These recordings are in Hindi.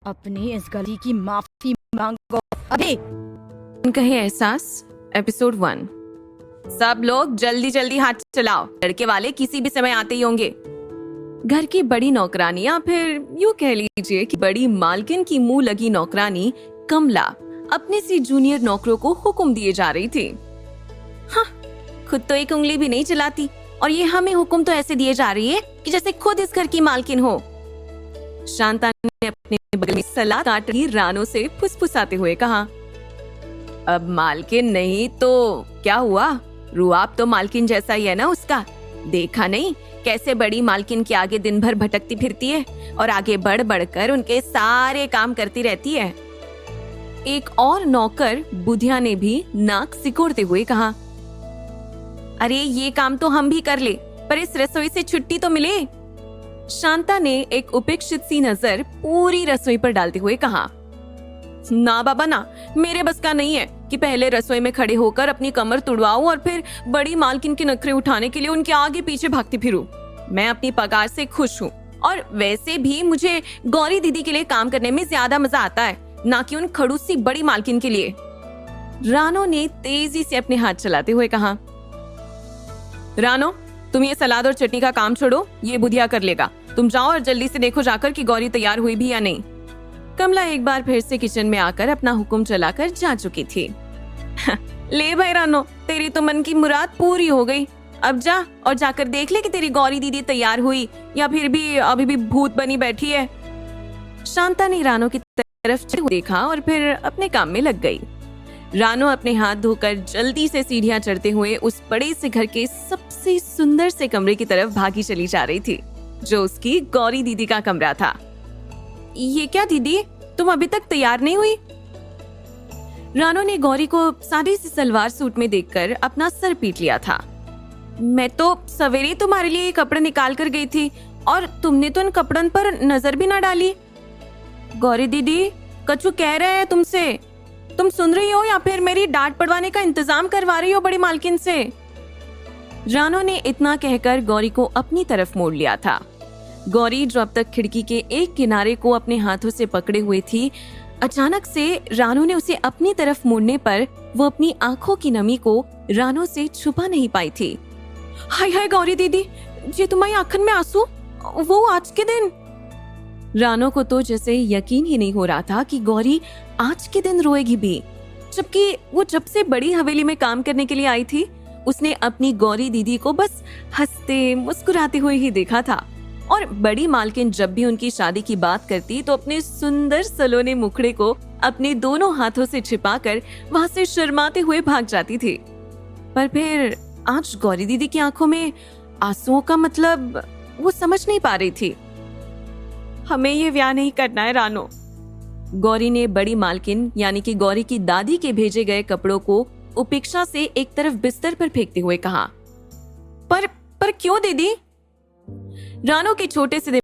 अपनी इस गलती की माफी मांगो अभी। कहे एहसास एपिसोड 1। सब लोग जल्दी जल्दी हाथ चलाओ, लड़के वाले किसी भी समय आते ही होंगे। घर की बड़ी नौकरानी या फिर यूं कह लीजिए कि बड़ी मालकिन की मुंह लगी नौकरानी कमला अपने सी जूनियर नौकरों को हुक्म दिए जा रही थी। हाँ, खुद तो एक उंगली भी नहीं चलाती और ये हमें हुक्म तो ऐसे दिए जा रही है कि जैसे खुद इस घर की मालकिन हो। शांता ने अपने बगल में सलाद काट रही रानो से फुसफुसाते हुए कहा, अब मालकिन नहीं तो क्या हुआ, रुआब तो मालकिन जैसा ही है ना उसका। देखा नहीं कैसे बड़ी मालकिन के आगे दिन भर भटकती फिरती है और आगे बढ़ बढ़कर उनके सारे काम करती रहती है। एक और नौकर बुधिया ने भी नाक सिकोड़ते हुए कहा, अरे ये काम तो हम भी कर ले, पर इस रसोई से छुट्टी तो मिले। शांता ने एक उपेक्षित सी नजर पूरी रसोई पर डालते हुए कहा, ना बाबा ना, मेरे बस का नहीं है कि पहले रसोई में खड़े होकर अपनी कमर तुड़वाऊं और फिर बड़ी मालकिन के नखरे उठाने के लिए उनके आगे पीछे भागती फिरूं। मैं अपनी पगार से खुश हूँ और वैसे भी मुझे गौरी दीदी के लिए काम करने में ज्यादा मजा आता है, ना कि उन खड़ूस सी बड़ी मालकिन के लिए। रानो ने तेजी से अपने हाथ चलाते हुए कहा, रानो तुम ये सलाद और चटनी का काम छोड़ो, ये बुधिया कर लेगा। तुम जाओ और जल्दी से देखो जाकर कि गौरी तैयार हुई भी या नहीं। कमला एक बार फिर से किचन में आकर अपना हुक्म चलाकर जा चुकी थी। ले भाई रानो, तेरी तो मन की मुराद पूरी हो गई। अब जा और जाकर देख ले कि तेरी गौरी दीदी तैयार हुई या फिर भी अभी भी भूत बनी बैठी है। शांता ने रानो की तरफ देखा और फिर अपने काम में लग गई। रानो अपने हाथ धोकर जल्दी से सीढ़ियां चढ़ते हुए उस बड़े से घर के सबसे सुंदर से कमरे की तरफ भागी चली जा रही थी, जो उसकी गौरी दीदी का कमरा था। ये क्या दीदी, तुम अभी तक तैयार नहीं हुई? रानो ने गौरी को सादे से सलवार सूट में देखकर अपना सर पीट लिया था। मैं तो सवेरे तुम्हारे लिए ये कपड़े निकाल कर गई थी और तुमने तो इन कपड़न पर नजर भी ना डाली। गौरी दीदी, कछु कह रहे हैं तुमसे, तुम सुन रही हो या फिर मेरी डांट पड़वाने का इंतजाम करवा रही हो बड़ी मालकिन से? रानो ने इतना कहकर गौरी को अपनी तरफ मोड़ लिया था। गौरी जो अब तक खिड़की के एक किनारे को अपने हाथों से पकड़े हुए थी, अचानक से रानो ने उसे अपनी तरफ मोड़ने पर वो अपनी आंखों की नमी को रानो से छुपा नहीं पाई थी। हाय हाय गौरी दीदी, ये तुम्हारी आंखन में आंसू, वो आज के दिन। रानो को तो जैसे यकीन ही नहीं हो रहा था कि गौरी आज के दिन रोएगी भी, जबकि वो जब से बड़ी हवेली में काम करने के लिए आई थी उसने अपनी गौरी दीदी को बस हंसते मुस्कुराते हुए ही देखा था। और बड़ी मालकिन जब भी उनकी शादी की बात करती तो अपने सुंदर सलोने मुखड़े को अपने दोनों हाथों से छिपाकर वहां से शर्माते हुए भाग जाती थी। पर फिर आज गौरी दीदी की आंखों में आंसुओं का मतलब वो समझ नहीं पा रही थी। हमें ये ब्याह नहीं करना है रानो। गौरी ने बड़ी मालकिन यानी कि गौरी की दादी के भेजे गए कपड़ों को उपेक्षा से एक तरफ बिस्तर पर फेंकते हुए कहा, पर क्यों दीदी? रानो के छोटे से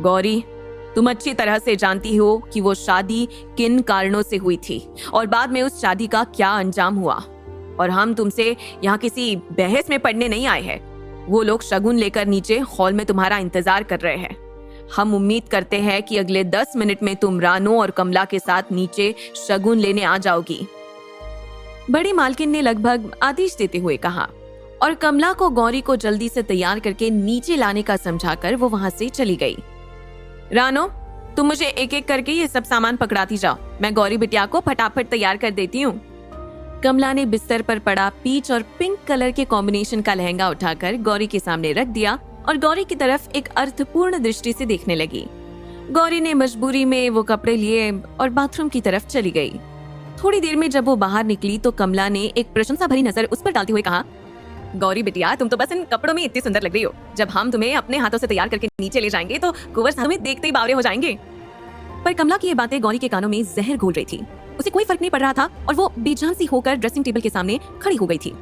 गौरी, तुम अच्छी तरह से जानती हो कि वो शादी किन कारणों से हुई थी और बाद में उस शादी का क्या अंजाम हुआ। और हम तुमसे यहाँ किसी बहस में पढ़ने नहीं आए हैं। वो लोग शगुन लेकर नीचे हॉल में तुम्हारा इंतजार कर रहे हैं। हम उम्मीद करते हैं कि अगले 10 मिनट में तुम रानो और कमला के साथ नीचे शगुन लेने आ जाओगी। बड़ी मालकिन ने लगभग आदेश देते हुए कहा और कमला को गौरी को जल्दी से तैयार करके नीचे लाने का समझाकर वो वहां से चली गई। रानो, तुम मुझे एक एक करके ये सब सामान पकड़ाती जाओ, मैं गौरी बिटिया को फटाफट तैयार कर देती हूँ। कमला ने बिस्तर पर पड़ा पीच और पिंक कलर के कॉम्बिनेशन का लहंगा उठाकर गौरी के सामने रख दिया और गौरी की तरफ एक अर्थपूर्ण दृष्टि से देखने लगी। गौरी ने मजबूरी में वो कपड़े लिए और बाथरूम की तरफ चली गई। थोड़ी देर में जब वो बाहर निकली तो कमला ने एक प्रशंसा भरी नजर उस पर डालते हुए कहा, गौरी बिटिया, तुम तो बस इन कपड़ों में इतनी सुंदर लग रही हो। जब हम तुम्हें अपने हाथों से तैयार करके नीचे ले जाएंगे तो कुंवर हमें देखते ही बावरे हो जाएंगे। पर कमला की ये बातें गौरी के कानों में जहर घोल रही थी। उसे कोई फर्क नहीं पड़ रहा था और वो बेजान सी होकर ड्रेसिंग टेबल के सामने खड़ी हो गई थी।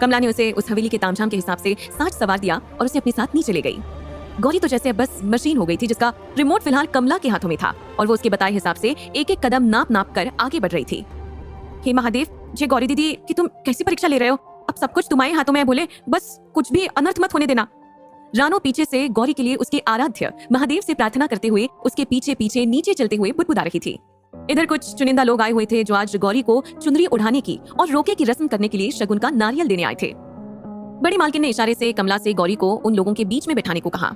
कमला ने उसे उस हवेली के तामझाम के हिसाब से साज सवार दिया और उसे अपने साथ नीचे ले गई। गौरी तो जैसे बस मशीन हो गई थी जिसका रिमोट फिलहाल कमला के हाथों में था और वो उसके बताए हिसाब से एक एक कदम नाप नाप कर आगे बढ़ रही थी। हे महादेव, ये गौरी दीदी कि तुम कैसी परीक्षा ले रहे हो? अब सब कुछ तुम्हारे हाथों में है, बोले बस कुछ भी अनर्थ मत होने देना। रानो पीछे से गौरी के लिए उसके आराध्य महादेव से प्रार्थना करते हुए उसके पीछे पीछे नीचे चलते हुए बुदबुदा रही थी। इधर कुछ चुनिंदा लोग आए हुए थे जो आज गौरी को चुनरी उड़ाने की और रोके की रस्म करने के लिए शगुन का नारियल देने आए थे। बड़ी मालकिन ने इशारे से कमला से गौरी को उन लोगों के बीच में बैठाने को कहा।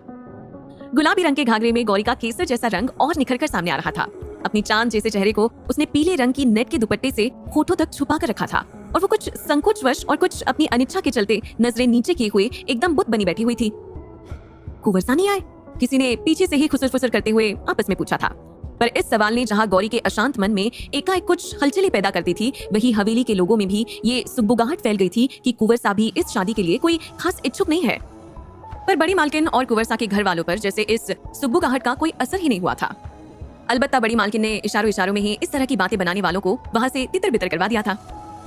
गुलाबी रंग के घाघरे में गौरी का केसर जैसा रंग और निखर कर सामने आ रहा था। अपनी चांद जैसे चेहरे को उसने पीले रंग की नेट के दुपट्टे से होठों तक छुपा कर रखा था और वो कुछ संकोचवश और कुछ अपनी अनिच्छा के चलते नजरें नीचे किए हुए एकदम बुत बनी बैठी हुई थी। कुंवर नहीं आए? किसी ने पीछे से ही खुसर फुसर करते हुए आपस में पूछा था। पर इस सवाल ने जहां गौरी के अशांत मन में एकाएक कुछ हलचलें पैदा करती थी, वही हवेली के लोगों में भी ये सुगबुगाहट फैल गई थी कि कुंवर साहब भी इस शादी के लिए कोई खास इच्छुक नहीं है। पर बड़ी मालकिन और कुंवर साहब के घर वालों पर जैसे इस सुगबुगाहट का कोई असर ही नहीं हुआ था। अलबत्ता बड़ी मालकिन ने इशारों इशारों में ही इस तरह की बातें बनाने वालों को वहां से तितर बितर करवा दिया था।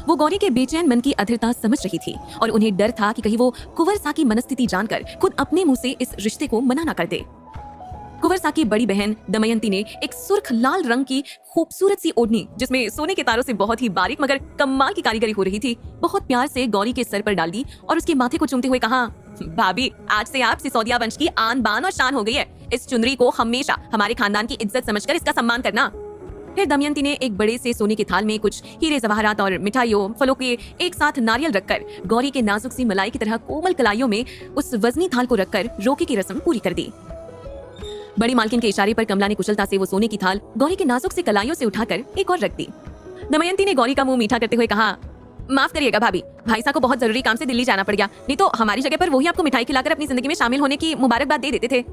वो गौरी के बेचैन मन की अधीरता समझ रही थी और उन्हें डर था कि कहीं वो कुंवर साहब की मनस्थिति जानकर खुद अपने मुंह से इस रिश्ते को मना न कर दे। कुंवर साहब की बड़ी बहन दमयंती ने एक सुर्ख लाल रंग की खूबसूरत सी ओढ़नी जिसमें सोने के तारों से बहुत ही बारीक मगर कमाल की कारीगरी हो रही थी, बहुत प्यार से गौरी के सर पर डाल दी और उसके माथे को चूमते हुए कहा, भाभी, आज से आप सिसोदिया वंश की आन बान और शान हो गई है। इस चुनरी को हमेशा हमारे खानदान की इज्जत समझकर इसका सम्मान करना। फिर दमयंती ने एक बड़े से सोने के थाल में कुछ हीरे जवाहरात और मिठाइयों फलों के एक साथ नारियल रखकर गौरी के नाजुक सी मलाई की तरह कोमल कलाइयों में उस वजनी थाल को रखकर रोके की रस्म पूरी कर दी। बड़ी मालकिन के इशारे पर कमला ने कुशलता से वो सोने की थाल गौरी के नाजुक से कलाइयों से उठाकर एक और रख दी। दमयंती ने गौरी का मुंह मीठा करते हुए कहा, माफ करिएगा भाभी, भाई साहब को बहुत जरूरी काम से दिल्ली जाना पड़ गया, नहीं तो हमारी जगह पर वही आपको मिठाई खिलाकर अपनी जिंदगी में शामिल होने की मुबारकबाद दे देते थे।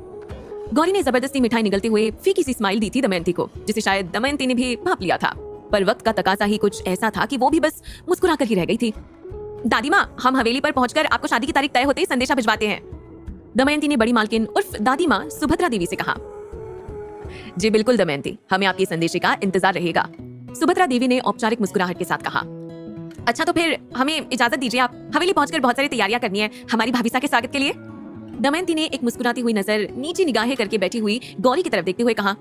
गौरी ने जबरदस्ती मिठाई निगलते हुए फीकी सी स्माइल दी थी दमयंती को, जिसे शायद दमयंती ने भी भाप लिया था। पर वक्त का तकाजा ही कुछ ऐसा था कि वो भी बस मुस्कुराकर ही रह गई थी। दादी माँ, हम हवेली पर पहुंचकर आपको शादी की तारीख तय होते ही संदेशा भिजवाते हैं, दमयंती ने बड़ी मालकिन उर्फ दादी माँ सुभद्रा देवी से कहा। जी बिल्कुल दमयंती, हमें आपकी संदेशे का इंतजार रहेगा, सुभद्रा देवी ने औपचारिक मुस्कुराहट के साथ कहा। अच्छा तो फिर हमें इजाजत दीजिए, आप हवेली पहुंचकर बहुत सारी तैयारियां करनी है हमारी भाभी साहब के स्वागत के लिए। दमयंती ने एक मुस्कुराती हुई नजर नीचे निगाहें करके बैठी हुई गौरी की तरफ देखते हुए कहा,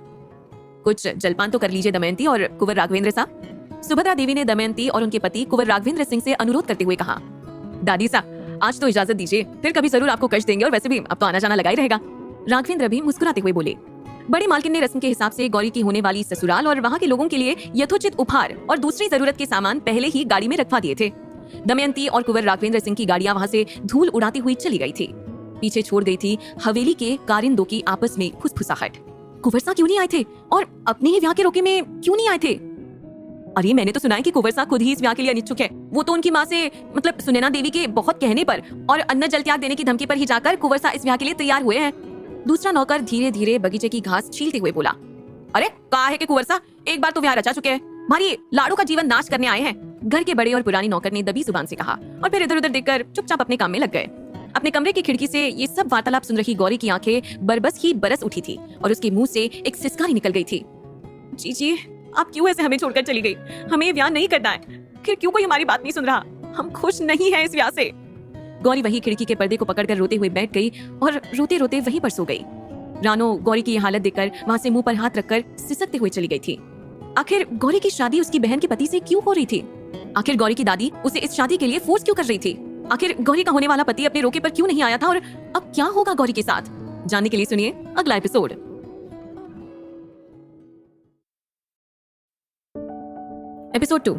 कुछ जलपान तो कर लीजिए दमयंती और कुंवर राघवेंद्र साहब। सुभद्रा देवी ने दमयंती और उनके पति कुंवर राघवेंद्र सिंह से अनुरोध करते हुए कहा। दादी साहब, आज तो इजाजत दीजिए, फिर कभी जरूर आपको कष्ट देंगे और वैसे भी अब तो आना जाना लगा ही रहेगा। राघवेंद्र भी मुस्कुराते हुए बोले। बड़ी मालकिन ने रस्म के हिसाब से गौरी की होने वाली ससुराल और वहाँ के लोगों के लिए यथोचित उपहार और दूसरी जरूरत के सामान पहले ही गाड़ी में रखवा दिए थे। दमयंती और कुंवर राघवेंद्र सिंह की गाड़ियां वहाँ से धूल उड़ाती हुई चली गई थी। पीछे छोड़ गई थी हवेली के कारिंदों की आपस में फुसफुसाहट। कुंवर साहब क्यों नहीं आए थे और अपने ही ब्याह के रोके में क्यों नहीं आए थे? अरे मैंने तो सुना है कि कुंवर साहब खुद ही इस ब्याह के लिए अनिच्छुक है। वो तो उनकी माँ से मतलब सुनैना देवी के बहुत कहने पर और अन्न जल त्याग देने की धमकी पर ही जाकर कुंवर साहब इस ब्याह के लिए तैयार हुए हैं। दूसरा नौकर धीरे धीरे बगीचे की घास छीलते हुए बोला। अरे कहा है कि कुंवर साहब एक बार तो ब्याह रचा चुके हैं, हमारी लाड़ू का जीवन नाश करने आए हैं, घर के बड़े और पुरानी नौकर ने दबी जुबान से कहा और फिर इधर उधर देखकर चुपचाप अपने काम में लग गए। अपने कमरे की खिड़की से ये सब वार्तालाप सुन रही गौरी की आंखें बरबस ही बरस उठी थी और उसके मुंह से एक सिसकारी निकल गई थी। जी आप क्यों ऐसे हमें छोड़कर चली गई? हमें ब्याह नहीं करना है, फिर क्यों कोई हमारी बात नहीं सुन रहा? हम खुश नहीं है इस ब्याह से। गौरी वही खिड़की के पर्दे को पकड़कर रोते हुए बैठ गई और रोते रोते वहीं पर सो गई। रानो गौरी की हालत देखकर वहां से मुंह पर हाथ रखकर सिसकते हुए चली गई थी। आखिर गौरी की शादी उसकी बहन के पति से क्यों हो रही थी? आखिर गौरी की दादी उसे इस शादी के लिए फोर्स क्यों कर रही थी? आखिर गौरी का होने वाला पति अपने रोके पर क्यों नहीं आया था और अब क्या होगा गौरी के साथ? जानने के लिए सुनिए अगला एपिसोड। एपिसोड 2।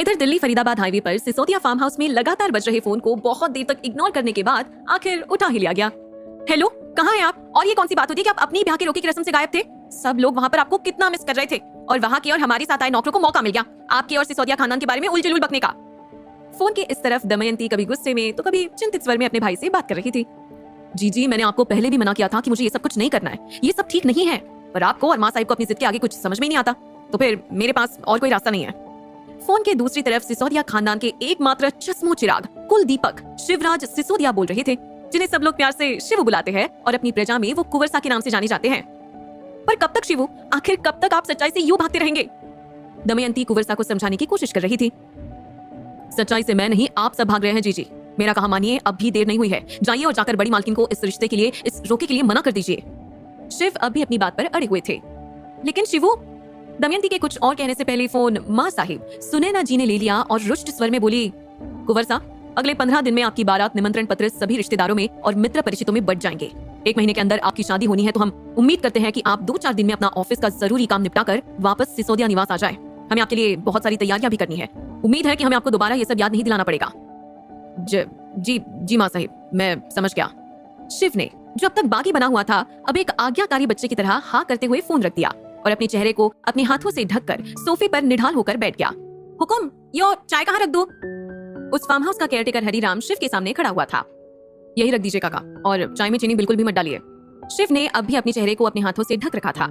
इधर दिल्ली फरीदाबाद हाईवे पर सिसोदिया फार्म हाउस में लगातार बज रहे फोन को बहुत देर तक इग्नोर करने के बाद आखिर उठा ही लिया गया। हेलो, कहाँ हैं आप? और ये कौन सी बात होती है कि आप अपनी ब्याह की रोकी की रस्म से गायब थे? सब लोग वहाँ पर आपको कितना मिस कर रहे थे और वहाँ के और हमारे साथ आए नौकरों को मौका मिल गया आपके और सिसोदिया खानदान के बारे में उलझुल बकने का। फोन के इस तरफ दमयंती कभी गुस्से में तो कभी चिंतित स्वर में अपने भाई से बात कर रही थी। जी, मैंने आपको पहले भी मना किया था कि मुझे ये सब कुछ नहीं करना है, ये सब ठीक नहीं है, पर आपको और माँ साहिब को अपनी जिद के आगे कुछ समझ में नहीं आता, तो फिर मेरे पास और कोई रास्ता नहीं है। फोन के दूसरी तरफ सिसोदिया खानदान के एकमात्र चश्मो चिराग कुल दीपक शिवराज सिसोदिया बोल रहे थे, जिन्हें सब लोग प्यार से शिवू बुलाते हैं और अपनी प्रजा में वो कुंवर सा के नाम से जाने जाते हैं। पर कब तक शिवू, आखिर कब तक आप सच्चाई से यूं भागते रहेंगे? दमयंती कुंवर सा को समझाने की कोशिश कर रही थी। सच्चाई से मैं नहीं, आप सब भाग रहे हैं जीजी। मेरा कहा मानिए, अब भी देर नहीं हुई है, जाइए और जाकर बड़ी मालकिन को इस रिश्ते के लिए, इस रोके के लिए मना कर दीजिए। शिव अब भी अपनी बात पर अड़े हुए थे। लेकिन शिवू, दमयंती के कुछ और कहने से पहले फोन माँ साहिब सुनैना जी ने ले लिया और रुष्ट स्वर में बोली, कुंवर सा, अगले 15 दिन में आपकी बारात निमंत्रण पत्र सभी रिश्तेदारों में और मित्र परिचितों में बंट जाएंगे। 1 महीने के अंदर आपकी शादी होनी है, तो हम उम्मीद करते हैं कि आप 2-4 दिन में अपना ऑफिस का जरूरी काम निपटा कर वापस सिसोदिया निवास आ जाए। हमें आपके लिए बहुत सारी तैयारियां भी करनी है। उम्मीद है कि हमें आपको दोबारा ये सब याद नहीं दिलाना पड़ेगा। जी माँ साहिब, मैं समझ गया। शिव ने, जो अब तक बागी बना हुआ था, अब एक आज्ञाकारी बच्चे की तरह हाँ करते हुए फोन रख दिया और अपने चेहरे को अपने हाथों से ढककर सोफे पर निढाल होकर बैठ गया। हुकुम, यो चाय कहाँ रख दूं? उस फार्म हाउस का केयरटेकर हरिराम शिव के सामने खड़ा हुआ था। यही रख दीजिए काका, और चाय में चीनी बिल्कुल भी मत डालिए। शिव ने अब भी अपने चेहरे को अपने हाथों से ढक रखा था।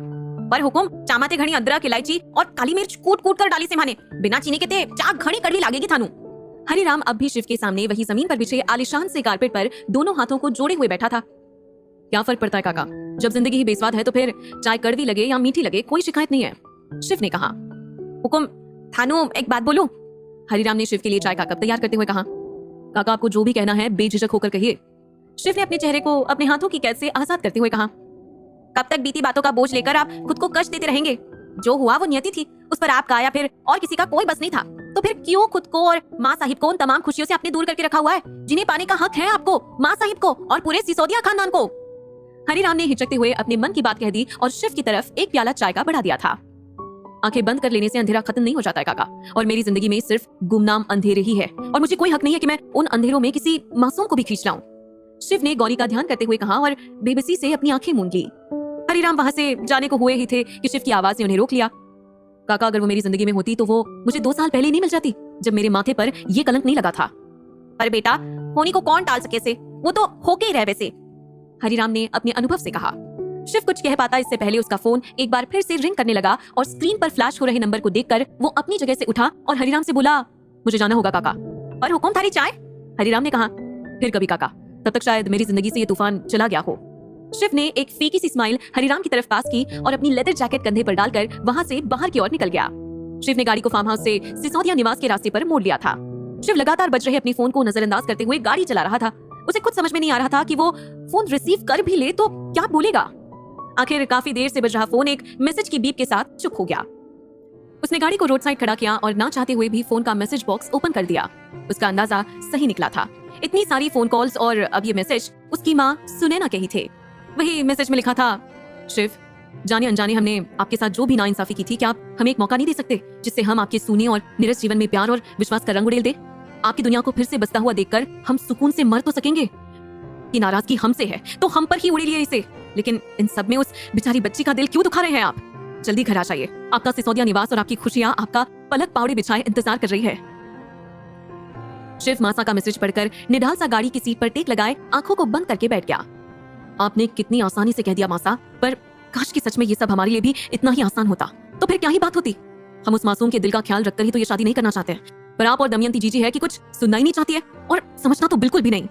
पर हुकुम, चामाते घड़ी अदरक, इलायची और काली मिर्च कूट कर डाली से माने, बिना चीनी के ते चा घड़ी कड़वी लागेगी थानू। हरिराम अब भी शिव के सामने वही जमीन पर बिछे आलिशान से कारपेट पर दोनों हाथों को जोड़े हुए बैठा था। क्या फर्क पड़ता है काका, जब जिंदगी ही बेस्वाद है तो फिर चाय कड़वी लगे या मीठी लगे कोई शिकायत नहीं है। शिव ने कहा। हुकुम, थानू एक बात बोलूं? हरिराम ने शिव के लिए चाय का कप तैयार करते हुए कहा। काका, आपको जो भी कहना है बेझिझक होकर कहिए। शिव ने अपने चेहरे को अपने हाथों की कैद से आजाद करते हुए कहा। कब तक बीती बातों का बोझ लेकर आप खुद को कष्ट देते रहेंगे? जो हुआ वो नियति थी, उस पर आपका या फिर और किसी का कोई बस नहीं था, तो फिर क्यों खुद को और माँ साहिब को उन तमाम खुशियों से आपने दूर करके रखा हुआ है जिन्हें पाने का हक है आपको, माँ साहिब को और पूरे सिसोदिया खानदान को? हरिराम ने हिचकते हुए अपने मन की बात कह दी और शिव की तरफ एक प्याला चाय का बढ़ा दिया था। आंखें बंद कर लेने से अंधेरा खत्म नहीं हो जाता है काका, और मेरी जिंदगी में सिर्फ गुमनाम अंधेरे ही है, और मुझे कोई हक नहीं है कि मैं उन अंधेरों में किसी मासूम को भी खींच लाऊं। शिव ने गौरी का ध्यान करते हुए कहा और बेबसी से अपनी आंखें मूंद ली। हरिराम वहां से जाने को हुए ही थे कि शिव की आवाज ने उन्हें रोक लिया। काका, अगर वो मेरी जिंदगी में होती तो वो मुझे 2 साल पहले नहीं मिल जाती, जब मेरे माथे पर ये कलंक नहीं लगा था। अरे बेटा, होनी को कौन टाल सके से, वो तो होके ही रह वैसे, हरिराम ने अपने अनुभव से कहा। शिव कुछ कह पाता इससे पहले उसका फोन एक बार फिर से रिंग करने लगा और स्क्रीन पर फ्लैश हो रहे नंबर को देखकर वो अपनी जगह से उठा और हरिराम से बोला, मुझे जाना होगा काका। पर हुकुम, थारी चाय? हरिराम ने कहा। फिर कभी काका, तब तक शायद मेरी जिंदगी से ये तूफान चला गया हो। शिव ने एक फीकी सी स्माइल हरिराम की तरफ पास की और अपनी लेदर जैकेट कंधे पर डालकर वहां से बाहर की ओर निकल गया। शिव ने गाड़ी को फार्म हाउस से सिसोदिया निवास के रास्ते पर मोड़ लिया था। शिव लगातार बज रहे अपने फोन को नजरअंदाज करते हुए गाड़ी चला रहा था। उसे कुछ समझ में नहीं आ रहा था कि वो फोन रिसीव कर भी ले तो क्या बोलेगा। आखिर काफी देर से बज रहा फोन एक मैसेज की बीप के साथ चुप हो गया। उसने गाड़ी को रोड साइड खड़ा किया और ना चाहते हुए भी फोन का मैसेज बॉक्स ओपन कर दिया। उसका अंदाजा सही निकला था। इतनी सारी फोन कॉल्स और अब ये मैसेज उसकी माँ सुनैना के ही थे। वही मैसेज में लिखा था, शिव, जाने अनजाने हमने आपके साथ जो भी नाइंसाफी की थी, क्या आप हमें एक मौका नहीं दे सकते जिससे हम आपके सूने और निरस जीवन में प्यार और विश्वास का रंग उड़ेल दे? आपकी दुनिया को फिर से बसता हुआ देखकर हम सुकून से मर तो सकेंगे। कि नाराजगी हमसे है तो हम पर ही उड़े लिए इसे, लेकिन इन सब में उस बेचारी बच्ची का दिल क्यों दुखा रहे हैं आप? जल्दी घर आ जाइए, आपका सिसोदिया निवास और आपकी खुशियां आपका पलक पावड़े बिछाए इंतजार कर रही है। शिव मासा का मैसेज पढ़कर निढाल सा गाड़ी की सीट पर टेक लगाए आंखों को बंद करके बैठ गया। आपने कितनी आसानी से कह दिया मासा, पर काश कि सच में ये सब हमारे लिए भी इतना ही आसान होता, तो फिर क्या ही बात होती। हम उस मासूम के दिल का ख्याल रखकर ही तो ये शादी नहीं करना चाहते हैं, पर आप और दमयंती जीजी है कि कुछ सुनना ही नहीं चाहती है और समझना तो बिल्कुल भी नहीं।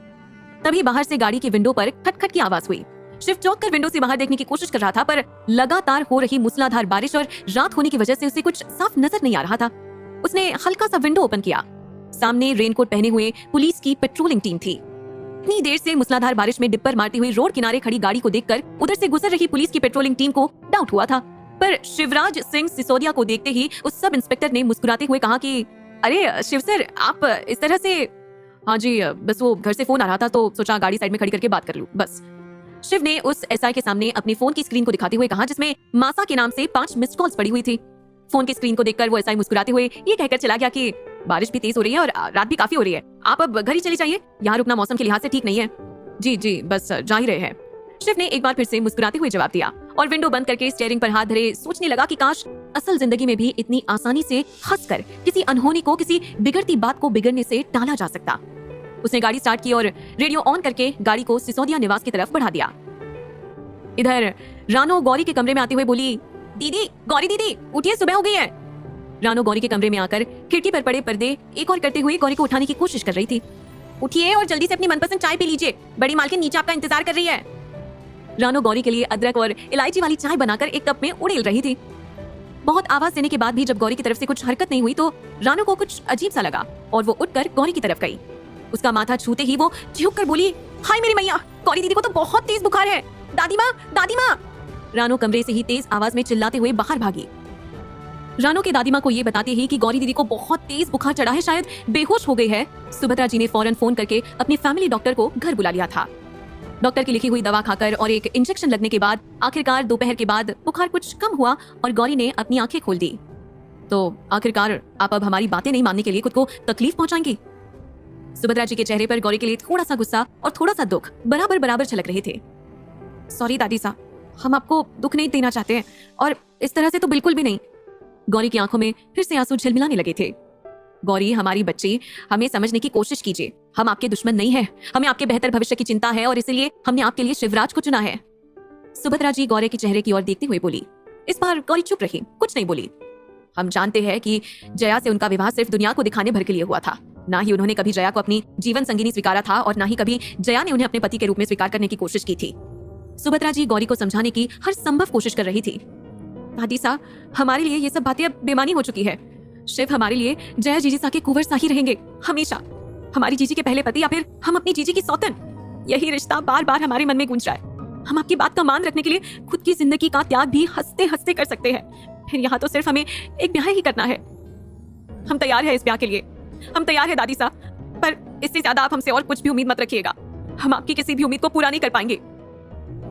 तभी बाहर से गाड़ी की विंडो पर खटखट की आवाज हुई। शिव चौंक कर विंडो से बाहर देखने की कोशिश कर रहा था, पर लगातार हो रही मूसलाधार बारिश और रात होने की वजह से उसे कुछ साफ नजर नहीं आ रहा था। उसने हल्का सा विंडो ओपन किया। सामने रेनकोट पहने हुए पुलिस की पेट्रोलिंग टीम थी। इतनी देर से मूसलाधार बारिश में डिप्पर मारती हुई रोड किनारे खड़ी गाड़ी को देखकर उधर से गुजर रही पुलिस की पेट्रोलिंग टीम को डाउट हुआ था, पर शिवराज सिंह सिसोदिया को देखते ही उस सब इंस्पेक्टर ने मुस्कुराते हुए कहा कि अरे शिव सर, आप इस तरह से? हाँ जी, बस वो घर से फोन आ रहा था तो सोचा गाड़ी साइड में खड़ी करके बात कर लूं, बस। शिव ने उस एसआई के सामने अपने फोन की स्क्रीन को दिखाते हुए कहा, जिसमें मासा के नाम से 5 मिस्ड कॉल्स पड़ी हुई थी। फोन की स्क्रीन को देखकर वो एसआई मुस्कुराते हुए ये कहकर चला गया कि बारिश भी तेज हो रही है और रात भी काफी हो रही है। आप अब घर ही चली जाइए, यहाँ रुकना मौसम के लिहाज से ठीक नहीं है। जी जी बस जा ही रहे हैं, शिव ने एक बार फिर से मुस्कुराते हुए जवाब दिया और विंडो बंद करके स्टीयरिंग पर हाथ धरे सोचने लगा कि काश असल जिंदगी में भी इतनी आसानी से हंसकर किसी अनहोनी को, किसी बिगड़ती बात को बिगड़ने से टाला जा सकता। उसने गाड़ी स्टार्ट की और रेडियो ऑन करके गाड़ी को सिसोदिया निवास की तरफ बढ़ा दिया। इधर रानो गौरी के कमरे में आते हुए बोली, दीदी, गौरी दीदी, उठिए, सुबह हो गई है। रानो गौरी के कमरे में आकर खिड़की पर पड़े पर्दे एक और करते हुए गौरी को उठाने की कोशिश कर रही थी। उठिए और जल्दी से अपनी मनपसंद चाय पी लीजिए, बड़ी मालकिन नीचे आपका इंतजार कर रही है। रानो गौरी के लिए अदरक और इलायची वाली चाय बनाकर एक कप में उड़ेल रही थी। बहुत आवाज देने के बाद भी जब गौरी की तरफ से कुछ हरकत नहीं हुई तो रानो को कुछ अजीब सा लगा और वो उठकर गौरी की तरफ गई। उसका माथा छूते ही वो झुक कर बोली, हाय मेरी मैया, गौरी दीदी को तो बहुत तेज बुखार है। दादी माँ, दादी माँ। रानो कमरे से ही तेज आवाज में चिल्लाते हुए बाहर भागी। रानो के दादी माँ को ये बताते ही कि गौरी दीदी को बहुत तेज बुखार चढ़ा है, शायद बेहोश हो गई है, सुभद्रा जी ने फौरन फोन करके अपने फैमिली डॉक्टर को घर बुला लिया था। डॉक्टर की लिखी हुई दवा खाकर और एक इंजेक्शन लगने के बाद आखिरकार दोपहर के बाद बुखार कुछ कम हुआ और गौरी ने अपनी आंखें खोल दी। तो आखिरकार आप अब हमारी बातें नहीं मानने के लिए खुद को तकलीफ पहुंचाएंगी? सुभद्रा जी के चेहरे पर गौरी के लिए थोड़ा सा गुस्सा और थोड़ा सा दुख बराबर बराबर छलक रहे थे। सॉरी दादी साहब, हम आपको दुख नहीं देना चाहते हैं और इस तरह से तो बिल्कुल भी नहीं। गौरी की आंखों में फिर से आंसू झिलमिलाने लगे थे। गौरी, हमारी बच्ची, हमें समझने की कोशिश कीजिए, हम आपके दुश्मन नहीं है, हमें आपके बेहतर भविष्य की चिंता है और इसलिए हमने आपके लिए शिवराज को चुना है। सुभद्रा जी गौरी के चेहरे की ओर देखते हुए बोली। इस बार गौरी चुप रही, कुछ नहीं बोली। हम जानते हैं कि जया से उनका विवाह सिर्फ दुनिया को दिखाने भर के लिए हुआ था, ना ही उन्होंने कभी जया को अपनी जीवन संगिनी स्वीकारा था और ना ही कभी जया ने उन्हें अपने पति के रूप में स्वीकार करने की कोशिश की थी। सुभद्रा जी गौरी को समझाने की हर संभव कोशिश कर रही थी। दादी साहब, हमारे लिए ये सब बातें अब बेमानी हो चुकी है। शिव हमारे लिए जया जीजी सा के कुंवर सा ही रहेंगे हमेशा, हमारी जीजी के पहले पति या फिर हम अपनी जीजी की सौतन। यही रिश्ता बार बार हमारे मन में गूंज रहा है। हम आपकी बात का मान रखने के लिए खुद की जिंदगी का त्याग भी हंसते हंसते कर सकते हैं। फिर यहाँ तो सिर्फ हमें एक ब्याह ही करना है। हम तैयार है इस ब्याह के लिए, हम तैयार है दादी साहब, पर इससे ज्यादा आप हमसे और कुछ भी उम्मीद मत रखिएगा। हम आपकी किसी भी उम्मीद को पूरा नहीं कर पाएंगे।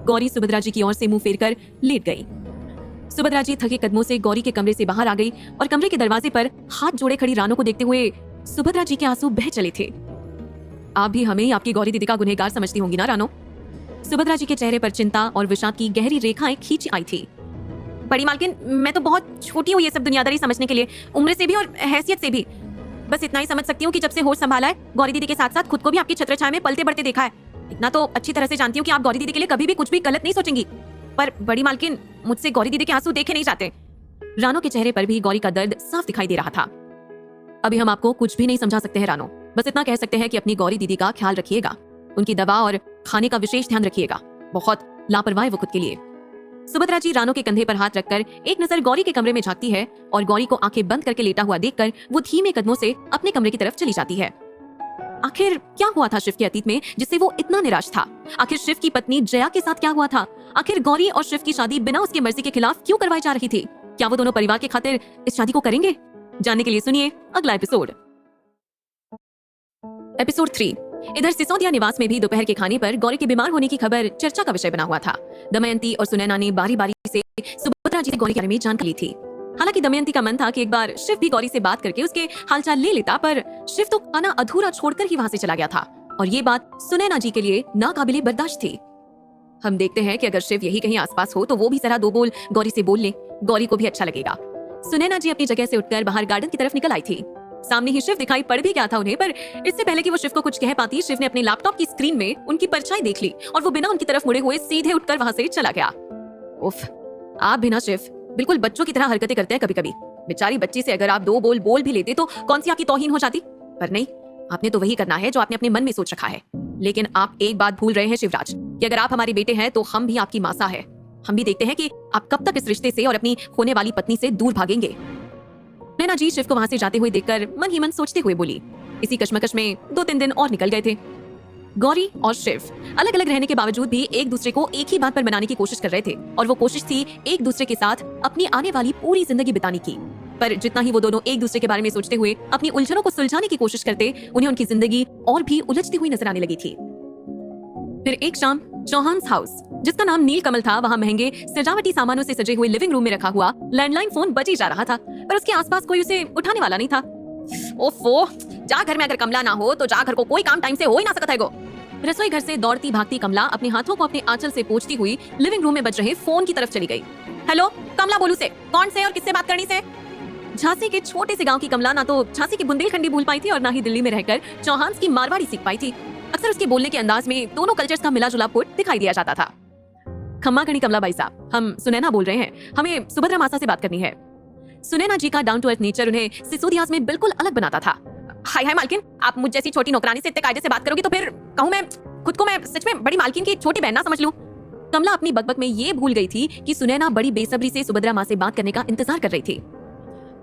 गौरी सुभद्रा जी की ओर से मुंह फेरकर लेट गई। सुभद्रा जी थके कदमों से गौरी के कमरे से बाहर आ गई और कमरे के दरवाजे पर हाथ जोड़े खड़ी रानो को देखते हुए सुभद्रा जी के आंसू बह चले थे। आप भी हमें आपकी गौरी दीदी का गुनहगार समझती होंगी ना रानो? सुभद्रा जी के चेहरे पर चिंता और विषाद की गहरी रेखाएं खींच आई थी। बड़ी मालकिन, मैं तो बहुत छोटी हूँ ये सब दुनियादारी समझने के लिए, उम्र से भी और हैसियत से भी। बस इतना ही समझ सकती हूँ कि जब से होश संभाला है, गौरी दीदी के साथ साथ खुद को भी आपकी छत्रछाया में पलते बढ़ते देखा है। इतना तो अच्छी तरह से जानती हूँ कि आप गौरी दीदी के लिए कभी भी कुछ भी गलत नहीं सोचेंगी। पर बड़ी मालकिन, मुझसे गौरी दीदी के आंसू देखे नहीं जाते। रानो के चेहरे पर भी गौरी का दर्द साफ दिखाई दे रहा था। अभी हम आपको कुछ भी नहीं समझा सकते हैं रानो, बस इतना कह सकते हैं कि अपनी गौरी दीदी का ख्याल रखिएगा, उनकी दवा और खाने का विशेष ध्यान रखिएगा। बहुत लापरवाह है वो खुद के लिए। सुभद्रा जी रानो के कंधे पर हाथ रखकर एक नजर गौरी के कमरे में झांकती है और गौरी को आंखें बंद करके लेटा हुआ देखकर वो धीमे कदमों से अपने कमरे की तरफ चली जाती है। आखिर क्या हुआ था शिव के अतीत में जिससे वो इतना निराश था? आखिर शिव की पत्नी जया के साथ क्या हुआ था? आखिर गौरी और शिव की शादी बिना उसकी मर्जी के खिलाफ क्यों करवाई जा रही थी? क्या वो दोनों परिवार के खातिर इस शादी को करेंगे? जानने के लिए सुनिए अगला एपिसोड। एपिसोड 3। इधर सिसोदिया निवास में भी दोपहर के खाने पर गौरी के बीमार होने की खबर चर्चा का विषय बना हुआ था। दमयंती और सुनैना ने बारी बारी से सुभद्रा जी से गौरी के बारे में जानकारी ली थी। हालांकि दमयंती का मन था कि एक बार शिव भी गौरी से बात करके उसके हालचाल ले लेता, पर शिव तो खाना अधूरा छोड़कर ही वहां से चला गया था और ये बात सुनैना जी के लिए नाकाबिले बर्दाश्त थी। हम देखते हैं कि अगर शिव यही कहीं आसपास हो तो वो भी जरा दो बोल गौरी से बोल ले, गौरी को भी अच्छा लगेगा। सुनैना जी अपनी जगह से उठकर बाहर गार्डन की तरफ निकल आई थी। सामने ही शिव दिखाई पड़ भी गया था उन्हें, पर इससे पहले कि वो शिव को कुछ कह पाती, शिव ने अपने लैपटॉप की स्क्रीन में उनकी परछाई देख ली और वो बिना उनकी तरफ मुड़े हुए सीधे उठकर वहां से चला गया। उफ, आप भी ना शिव, बिल्कुल बच्चों की तरह हरकतें करते हैं कभी कभी। बेचारी बच्ची से अगर आप दो बोल भी लेते तो कौन सी आपकी तौहीन हो जाती, पर नहीं, आपने तो वही करना है जो आपने अपने मन में सोच रखा है। लेकिन आप एक बात भूल रहे हैं शिवराज, कि अगर आप हमारे बेटे हैं तो हम भी आपकी मासा है। हम भी देखते हैं कि आप कब तक इस रिश्ते से और अपनी होने वाली पत्नी से दूर भागेंगे। नैना जी शिव को वहां से जाते हुए देखकर मन ही मन सोचते हुए बोली। इसी कश्मकश में 2-3 दिन और निकल गए थे। गौरी और शिव अलग अलग रहने के बावजूद भी एक दूसरे को एक ही बात पर मनाने की कोशिश कर रहे थे और वो कोशिश थी एक दूसरे के साथ अपनी आने वाली पूरी जिंदगी बिताने की। पर जितना ही वो दोनों एक दूसरे के बारे में सोचते हुए अपनी उलझनों को सुलझाने की कोशिश करते, उन्हें उनकी जिंदगी और भी उलझती हुई नजर आने लगी थी। फिर एक शाम चौहान हाउस, जिसका नाम नील कमल था, वहाँ महंगे सजावटी सामानों से सजे हुए लिविंग रूम में रखा हुआ लैंडलाइन फोन बज ही जा रहा था, पर उसके आसपास कोई उसे उठाने वाला नहीं था। ओफो, जा घर में अगर कमला ना हो तो जा घर को कोई काम टाइम से हो ही ना सकता है गो। रसोई घर से दौड़ती भागती कमला अपने हाथों को अपने आंचल से पोंछती हुई लिविंग रूम में बज रहे फोन की तरफ चली गई। हेलो, कमला बोलू से, कौन से और किससे बात करनी से? झांसी के छोटे से गांव की कमला ना तो झांसी की बुंदेलखंडी भूल पाई थी और ना ही दिल्ली में रहकर चौहान की मारवाड़ी सीख पाई थी। अक्सर उसके बोलने के अंदाज में दोनों कल्चर्स का मिला जुला पुट दिखाई दिया जाता था। खम्मा घड़ी कमला भाई साहब, हम सुनैना बोल रहे हैं, हमें सुभद्रा मासा से बात करनी है। सुनैना जी का डाउन टू अर्थ नेचर उन्हें सिसोदियाज में बिल्कुल अलग बनाता था। हाय हाय मालकिन, आप मुझ जैसी छोटी नौकरानी से इतने कायदे से बात करोगी तो फिर कहूं मैं खुद को मैं सच में बड़ी मालकिन की छोटी बहन ना समझ लूं। कमला अपनी बकबक में ये भूल गई थी कि सुनैना बड़ी बेसब्री से सुभद्रा माँ से बात करने का इंतजार कर रही थी।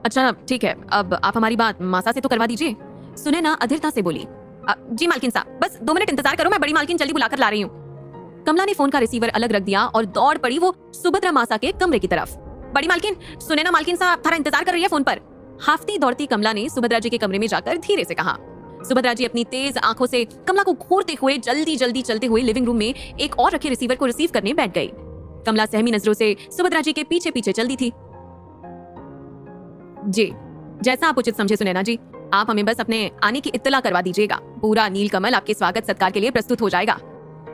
अच्छा ठीक है, अब आप हमारी बात मासा से तो करवा दीजिए। सुनैना अधीरता से बोली। जी मालकिन साहब, बस 2 मिनट इंतजार करो, मैं बड़ी मालकिन जल्दी बुलाकर ला रही हूँ। कमला ने फोन का रिसीवर अलग रख दिया और दौड़ पड़ी वो सुभद्रा मासा के कमरे की तरफ। बड़ी मालकिन, सुनैना मालकिन साहब थारा इंतजार कर रही है फोन पर। हाफती दौड़ती कमला ने सुभद्रा जी के कमरे में जाकर धीरे से कहा। सुभद्रा जी अपनी तेज आंखों से कमला को घूरते हुए जल्दी जल्दी चलते हुए लिविंग रूम में एक और रखे रिसीवर को रिसीव करने बैठ गई। कमला सहमी नजरों से सुभद्रा जी के पीछे पीछे चलती थी। जी, जैसा आप उचित समझे सुनैना जी, आप हमें बस अपने आने की इत्तला करवा दीजिएगा, पूरा नीलकमल आपके स्वागत सत्कार के लिए प्रस्तुत हो जाएगा।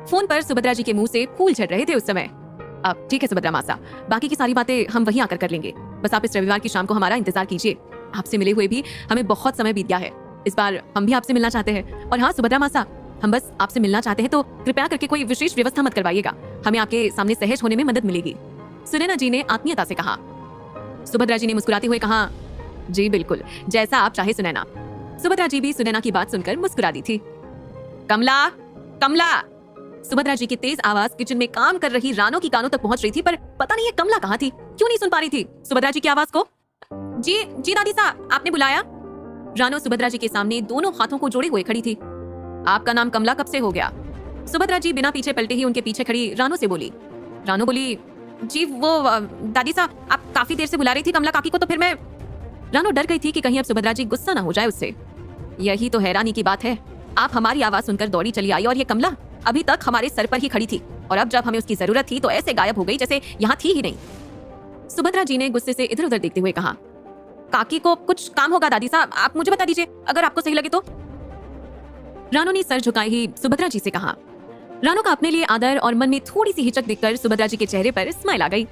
फोन पर सुभद्रा जी के मुंह से फूल झड़ रहे थे उस समय। अब ठीक है सुभद्रा मासा, बाकी की सारी बातें हम वहीं आकर कर लेंगे, बस आप इस रविवार की शाम को हमारा इंतजार कीजिए। आपसे मिले हुए भी हमें बहुत समय बीत गया है, इस बार हम भी आपसे मिलना चाहते हैं। और हाँ सुभद्रा मासा, हम बस आपसे मिलना चाहते हैं तो कृपया करके कोई विशेष व्यवस्था मत करवाइएगा, हमें आपके सामने सहज होने में मदद मिलेगी, सुनैना जी ने आत्मीयता से कहा। सुभद्रा जी ने मुस्कुराते हुए कहा, जी बिल्कुल, जैसा आप चाहे सुनैना। सुभद्रा जी भी सुनैना की बात सुनकर मुस्कुरा दी थी। कमला, कमला! सुभद्रा जी की तेज आवाज किचन में काम कर रही रानो की कानों तक पहुंच रही थी, पर पता नहीं ये कमला कहाँ थी, क्यों नहीं सुन पा रही थी सुभद्रा जी की आवाज को। जी जी दादी साहब, आपने बुलाया? रानो सुभद्रा जी के सामने दोनों हाथों को जोड़े हुए खड़ी थी। आपका नाम कमला कब से हो गया? सुभद्रा जी बिना पीछे पलटे ही उनके पीछे खड़ी रानो से बोली। रानो बोली, जी वो दादी साहब, आप काफी देर से बुला रही थी कमला काकी को, तो फिर मैं। रानो डर गई थी कि कहीं अब सुभद्रा जी गुस्सा ना हो जाए उससे। यही तो हैरानी की बात है, आप हमारी आवाज सुनकर दौड़ी चली आई और ये कमला अभी तक हमारे सर पर ही खड़ी थी, और अब जब हमें उसकी जरूरत थी तो ऐसे गायब हो गई जैसे यहाँ थी ही नहीं। सुभद्रा जी ने गुस्से से इधर उधर देखते हुए कहा, काकी को कुछ काम होगा दादी साहब, आप मुझे बता दीजिए अगर आपको सही लगे तो। रानो ने सर झुकाए ही सुभद्रा जी से कहा। रानो का अपने लिए आदर और मन में थोड़ी सी हिचक देखकर सुभद्रा जी के चेहरे पर स्माइल आ गई।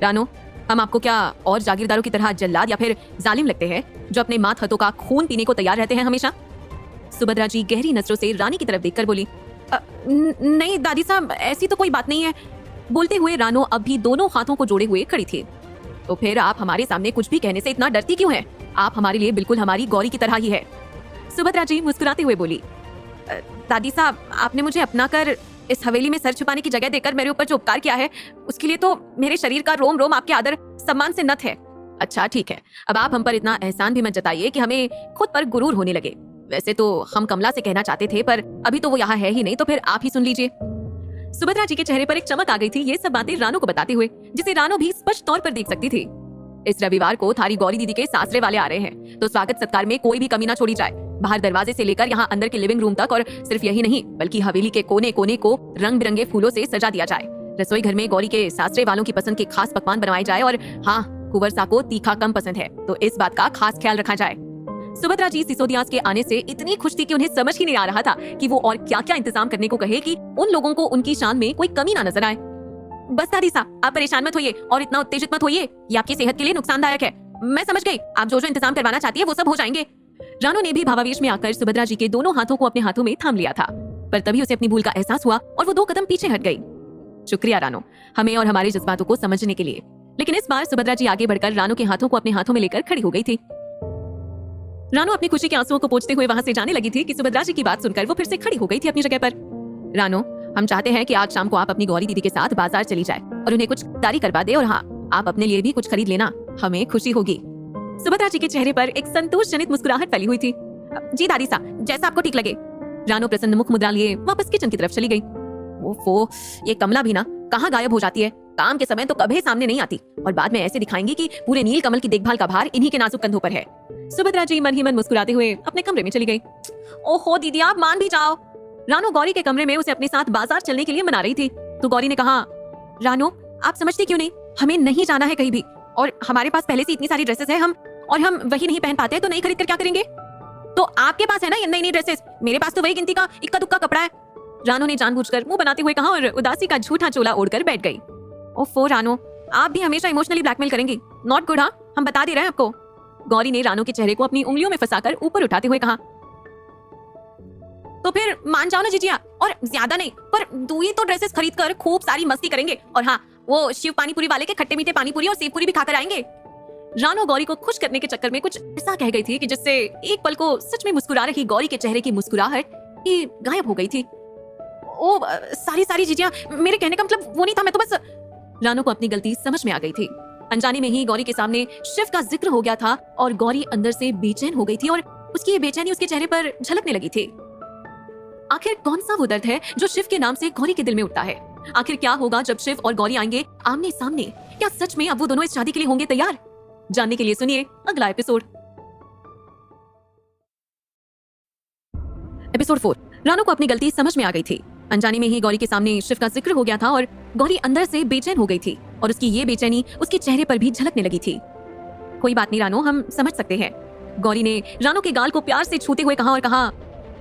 रानो, हम आपको क्या और जागीरदारों की तरह जल्लाद या फिर जालिम लगते हैं जो अपने मात हथों का खून पीने को तैयार रहते हैं हमेशा? सुभद्रा जी गहरी नजरों से रानी की तरफ देखकर बोली। नहीं दादी साहब, ऐसी तो कोई बात नहीं है। बोलते हुए रानो अब भी दोनों हाथों को जोड़े हुए खड़ी थी। तो फिर आप हमारे सामने कुछ भी कहने से इतना डरती क्यों है? आप हमारे लिए बिल्कुल हमारी गौरी की तरह ही है। सुभद्रा जी मुस्कुराते हुए बोली। दादी साहब, आपने मुझे अपना कर इस हवेली में सर छुपाने की जगह देकर मेरे ऊपर जो उपकार किया है उसके लिए तो मेरे शरीर का रोम रोम आपके आदर सम्मान से नत है। अच्छा ठीक है, अब आप हम पर इतना एहसान भी मत जताइए कि हमें खुद पर गुरूर होने लगे। वैसे तो हम कमला से कहना चाहते थे, पर अभी तो वो यहाँ है ही नहीं, तो फिर आप ही सुन लीजिए। सुभद्रा जी के चेहरे पर एक चमक आ गई थी ये सब बातें रानो को बताते हुए, जिसे रानो भी स्पष्ट तौर पर देख सकती थी। इस रविवार को थारी गौरी दीदी के सासरे वाले आ रहे हैं, तो स्वागत सत्कार में कोई भी कमी ना छोड़ी जाए। बाहर दरवाजे से लेकर यहाँ अंदर के लिविंग रूम तक, और सिर्फ यही नहीं बल्कि हवेली के कोने कोने को रंग बिरंगे फूलों से सजा दिया जाए। रसोई घर में गौरी के सासरे वालों की पसंद के खास पकवान बनवाए जाए, और हाँ, कुंवर सा को तीखा कम पसंद है तो इस बात का खास ख्याल रखा जाए। सुभद्रा जी सिसोदियाज के आने से इतनी खुश थी कि उन्हें समझ ही नहीं आ रहा था कि वो और क्या क्या इंतजाम करने को कहे कि उन लोगों को उनकी शान में कोई कमी ना नजर आए। बस दादी साहब, आप परेशान मत होइए और इतना उत्तेजित मत होइए, ये आपकी सेहत के लिए नुकसानदायक है। मैं समझ गई, आप जो जो इंतजाम करवाना चाहती है वो सब हो जाएंगे। रानो ने भी भावावेश में आकर सुभद्रा जी के दोनों हाथों को अपने हाथों में थाम लिया था, पर तभी उसे अपनी भूल का एहसास हुआ और वो 2 कदम पीछे हट गई। शुक्रिया रानो, हमें और हमारे जज्बातों को समझने के लिए। लेकिन इस बार सुभद्रा जी आगे बढ़कर रानो के हाथों को अपने हाथों में लेकर खड़ी हो गई थी। रानो अपनी खुशी के आंसुओं को पोंछते हुए वहां से जाने लगी थी कि सुभद्रा जी की बात सुनकर वो फिर से खड़ी हो गई थी अपनी जगह पर। रानो, हम चाहते हैं कि आज शाम को आप अपनी गौरी दीदी के साथ बाजार चली जाए और उन्हें कुछ खरीदारी करवा दे, और हाँ, आप अपने लिए भी कुछ खरीद लेना, हमें खुशी होगी। सुभद्रा जी के चेहरे पर एक संतोषजनित मुस्कुराहट फैली हुई थी। जी दादी साहब, जैसा आपको ठीक लगे। रानो प्रसन्न मुख मुद्रा लिए वापस किचन की तरफ चली गई। ओफो, ये कमला भी ना कहाँ गायब हो जाती है, काम के समय तो कभी सामने नहीं आती और बाद में ऐसे दिखाएंगी कि पूरे नील कमल की देखभाल का भार इन्हीं के नाजुक कंधों पर है। सुभद्रा जी मन ही मन मुस्कुराते हुए अपने कमरे में चली गई। ओहो दीदी, आप मान भी जाओ। रानो गौरी के कमरे में उसे अपने साथ बाजार चलने के लिए मना रही थी, तो गौरी ने कहा, रानो आप समझती क्यों नहीं, हमें नहीं जाना है कहीं भी, और हमारे पास पहले से इतनी सारी ड्रेसेस है, हम और हम वही नहीं पहन पाते तो नहीं खरीद कर क्या करेंगे? तो आपके पास है ना ये नई नई ड्रेसेस, मेरे पास तो वही गिनती का इक्का दुक्का कपड़ा है। रानो ने जानबूझकर मुंह बनाते हुए कहा और उदासी का झूठा चोला ओढ़कर बैठ गई। ओफो रानो, आप भी हमेशा इमोशनली ब्लैकमेल करेंगी। Not good. हाँ, हम बता दे रहे हैं आपको। गौरी ने रानो के चेहरे को अपनी उंगलियों में फंसाकर ऊपर उठाते हुए कहा। तो फिर मान जाओ ना जीजिया, और ज्यादा नहीं पर 2 तो ड्रेसेस खरीद कर खूब सारी मस्ती करेंगे, और हाँ, वो शिव पानीपुरी वाले के खट्टे मीठे पानीपुरी और सेव पूरी भी खाकर आएंगे। रानो गौरी को खुश करने के चक्कर में कुछ ऐसा कह गई थी कि जिससे एक पल को सच में मुस्कुरा रही गौरी के चेहरे की मुस्कुराहट ही गायब हो गई थी। ओ सारी जीजिया, मेरे कहने का मतलब वो नहीं था, मैं तो बस। रानो को अपनी गलती समझ में आ गई थी। अनजाने में ही गौरी के सामने शिव का जिक्र हो गया था और गौरी अंदर से बेचैन हो गई थी और उसकी ये बेचैनी उसके चेहरे पर झलकने लगी थी। आखिर कौन सा वो दर्द है जो शिव के नाम से गौरी के दिल में उठता है? आखिर क्या होगा जब शिव और गौरी आएंगे आमने सामने? क्या सच में अब वो दोनों इस शादी के लिए होंगे तैयार? जानने के लिए सुनिए अगला एपिसोड। एपिसोड 4। रानो को अपनी गलती समझ में आ गई थी। अनजाने में ही गौरी के सामने शिव का जिक्र हो गया था और गौरी अंदर से बेचैन हो गई थी और उसकी ये बेचैनी उसके चेहरे पर भी झलकने लगी थी। कोई बात नहीं रानो, हम समझ सकते हैं। गौरी ने रानो के गाल को प्यार से छूते हुए कहा और कहा,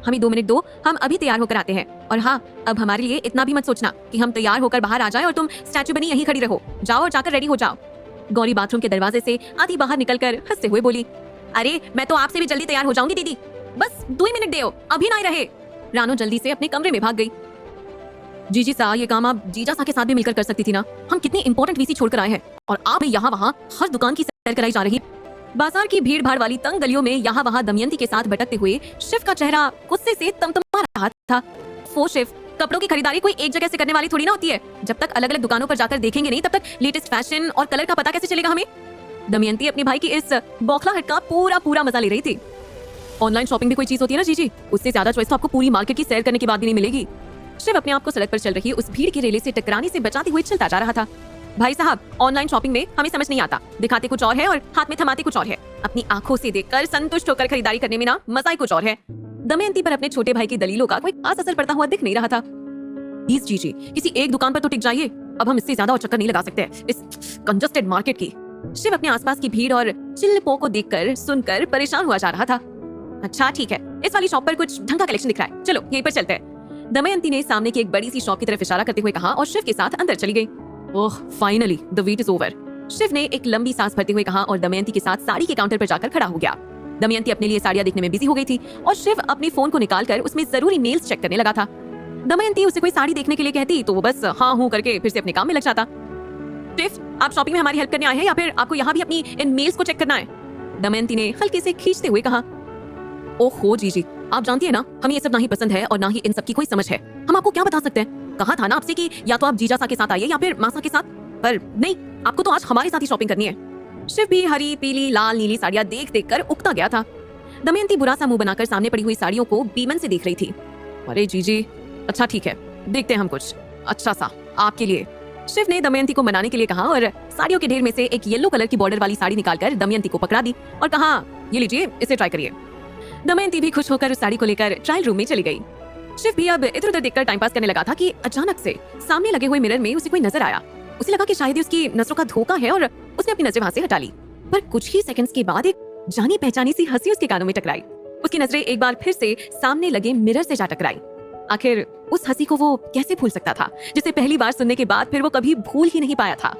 हमें 2 मिनट दो, हम अभी तैयार होकर आते हैं। और हाँ, अब हमारे लिए इतना भी मत सोचना कि हम तैयार होकर बाहर आ जाएं और तुम स्टैचू बनी यहीं खड़ी रहो। जाओ और जाकर रेडी हो जाओ। गौरी बाथरूम के दरवाजे से आधी बाहर निकलकर हंसते हुए बोली, अरे मैं तो आपसे भी जल्दी तैयार हो जाऊंगी दीदी, बस 2 मिनट दे, अभी ना रहे। रानो जल्दी से अपने कमरे में भाग गई। जीजी सा, ये काम आप जीजा सा के साथ भी मिलकर कर सकती थी ना। हम कितनी इंपॉर्टेंट वीसी छोड़कर आए हैं और आप यहाँ वहाँ हर दुकान की सैर कराई जा रही। बाजार की भीड़ भाड़ वाली तंग गलियों में यहाँ वहाँ दमयंती के साथ भटकते हुए शिव का चेहरा गुस्से से तमतमा रहा था। वो शिव, कपड़ों की खरीदारी कोई एक जगह से करने वाली थोड़ी ना होती है। जब तक अलग अलग दुकानों पर जाकर देखेंगे नहीं, तब तक लेटेस्ट फैशन और कलर का पता कैसे चलेगा हमें? दमयंती अपने भाई की इस बौखलाहट का पूरा मजा ले रही थी। ऑनलाइन शॉपिंग भी कोई चीज होती है ना जीजी, उससे ज्यादा चॉइस तो आपको पूरी मार्केट की सैर करने के बाद भी नहीं मिलेगी। शिव अपने आप को सड़क पर चल रही उस भीड़ के रेले से टकराने से बचाते हुए चलता जा रहा था। भाई साहब, ऑनलाइन शॉपिंग में हमें समझ नहीं आता, दिखाते कुछ और है और हाथ में थमाते कुछ और है। अपनी आंखों से देखकर संतुष्ट होकर खरीदारी करने में ना मजा ही कुछ और है। दमयंती पर अपने छोटे भाई की दलीलों का कोई खास असर पड़ता हुआ दिख नहीं रहा था। प्लीज जीजी, किसी एक दुकान पर तो टिक जाइए, अब हम इससे ज्यादा और चक्कर नहीं लगा सकते इस कंजस्टेड मार्केट की। शिव अपने आसपास की भीड़ और चिल्लपों को देखकर सुनकर परेशान हुआ जा रहा था। अच्छा ठीक है, इस वाली शॉप पर कुछ ढंग का कलेक्शन दिख रहा है, चलो यहीं पर चलते हैं। दमयंती ने सामने की एक बड़ी सी शॉप की तरफ इशारा करते हुए कहा और शिव के साथ अंदर चली गई। Oh finally the wait is over, Shiv ने एक लंबी सांस भरते हुए कहा और दमयंती के साथ साड़ी के काउंटर पर जाकर खड़ा हो गया। दमयंती अपने लिए साड़ियां देखने में बिजी हो गई थी और शिव अपने फोन को निकालकर उसमें जरूरी मेल्स चेक करने लगा था। दमयंती उसे कोई साड़ी देखने के लिए कहती तो वो बस हाँ हूँ करके फिर से अपने काम में लग जाता। शिव, आप शॉपिंग में हमारी हेल्प करने आए हैं या फिर आपको यहाँ भी अपनी इन मेल्स को चेक करना है? दमयंती ने हल्के से खींचते हुए कहा। ओहो जीजी, आप जानती है ना, हमें ये सब ना ही पसंद है और ना ही इन सब की कोई समझ है। हम आपको क्या बता सकते हैं? कहा था ना आपसे कि या तो आप जीजा सा के साथ आइए या फिर मासा के साथ, पर नहीं, आपको तो आज हमारे साथ ही शॉपिंग करनी है। शिव भी हरी पीली लाल नीली साड़ियां देख देख कर उकता गया था। दमयंती बुरा सा मुंह बनाकर सामने पड़ी हुई साड़ियों को बीमन से देख रही थी। अरे जीजी, अच्छा ठीक है, देखते हैं हम कुछ अच्छा सा आपके लिए। शिव ने दमयंती को मनाने के लिए कहा और साड़ियों के ढेर में से एक येलो कलर की बॉर्डर वाली साड़ी निकालकर दमयंती को पकड़ा दी और कहा, ये लीजिए, इसे ट्राई करिए। दमयंती भी खुश होकर उस साड़ी को लेकर ट्रायल रूम में चली गई। शिव भी अब इधर उधर देखकर टाइम पास करने लगा था कि अचानक से सामने लगे हुए मिरर में उसे कोई नजर आया। उसे लगा कि शायद उसकी नजरों का धोखा है और उसने अपनी नजरें वहां से हटा ली। पर कुछ ही सेकंड्स के बाद एक जानी पहचानी सी हंसी उसके कानों में टकराई। उसकी नजरें एक बार फिर से सामने लगे मिरर से जा टकराई। आखिर उस हंसी को वो कैसे भूल सकता था, जिसे पहली बार सुनने के बाद फिर वो कभी भूल ही नहीं पाया था।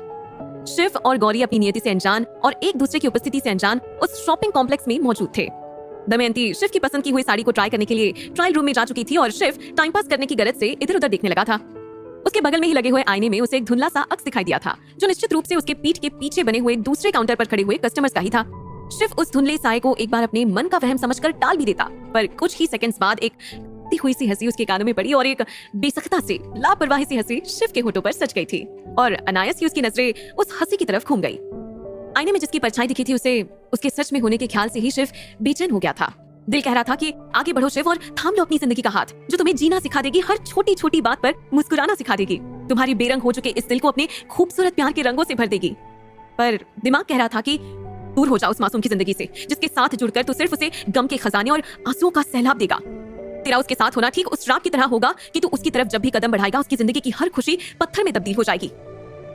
शिव और गौरी अपनी नियति से अनजान और एक दूसरे की उपस्थिति से अनजान उस शॉपिंग कॉम्प्लेक्स में मौजूद थे। दमयंती शिव की पसंद की हुई साड़ी को ट्राई करने के लिए ट्रायल रूम में जा चुकी थी और शिव टाइम पास करने की गरज से इधर उधर देखने लगा था। उसके बगल में ही लगे हुए आईने में उसे एक धुंधला सा अक्स दिखाई दिया था, जो निश्चित रूप से उसके पीठ के पीछे बने हुए दूसरे काउंटर पर खड़े हुए कस्टमर्स का ही था। शिव उस धुंधले साए को एक बार अपने मन का वहम समझकर टाल भी देता, पर कुछ ही सेकंड्स बाद एक ती हुई सी हंसी उसके कानों में पड़ी और एक बेसख्ता से लापरवाही सी हंसी शिव के होठों पर सच गई थी और अनायास ही उसकी नजरें उस हंसी की तरफ घूम गई। आईने में जिसकी परछाई दिखी थी उसे उसके सच में होने के ख्याल से ही शिव बेचैन हो गया था। दिल कह रहा था कि आगे बढ़ो शिव और थाम लो अपनी जिंदगी का हाथ, जो तुम्हें जीना सिखा देगी, हर छोटी छोटी बात पर मुस्कुराना सिखा देगी, तुम्हारी बेरंग हो चुके इस दिल को अपने खूबसूरत प्यार के रंगों से भर देगी। पर दिमाग कह रहा था कि दूर हो जाओ उस मासूम की जिंदगी से, जिसके साथ जुड़कर तू सिर्फ उसे गम के खजाने और आंसुओं का सैलाब देगा। तेरा उसके साथ होना ठीक उस रात की तरह होगा कि तू उसकी तरफ जब भी कदम बढ़ाएगा उसकी जिंदगी की हर खुशी पत्थर में तब्दील हो जाएगी।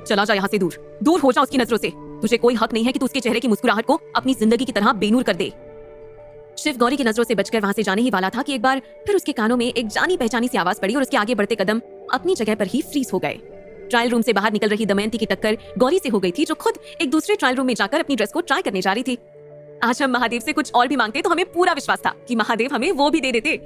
चला जा यहाँ से दूर, दूर हो जा उसकी नजरों से। तुझे कोई हक नहीं है कि तू उसके चेहरे की मुस्कुराहट को अपनी जिंदगी की तरह बेनूर कर दे। शिव गौरी की नजरों से बचकर वहां से जाने ही वाला था कि एक बार फिर उसके कानों में एक जानी पहचानी सी आवाज पड़ी और उसके आगे बढ़ते कदम अपनी जगह पर ही फ्रीज हो गए। ट्रायल रूम से बाहर निकल रही दमयंती की टक्कर गौरी से हो गई थी, जो खुद एक दूसरे ट्रायल रूम में जाकर अपनी ड्रेस को ट्राई करने जा रही थी। आज हम महादेव से कुछ और भी मांगते तो हमें पूरा विश्वास था कि महादेव हमें वो भी दे देते।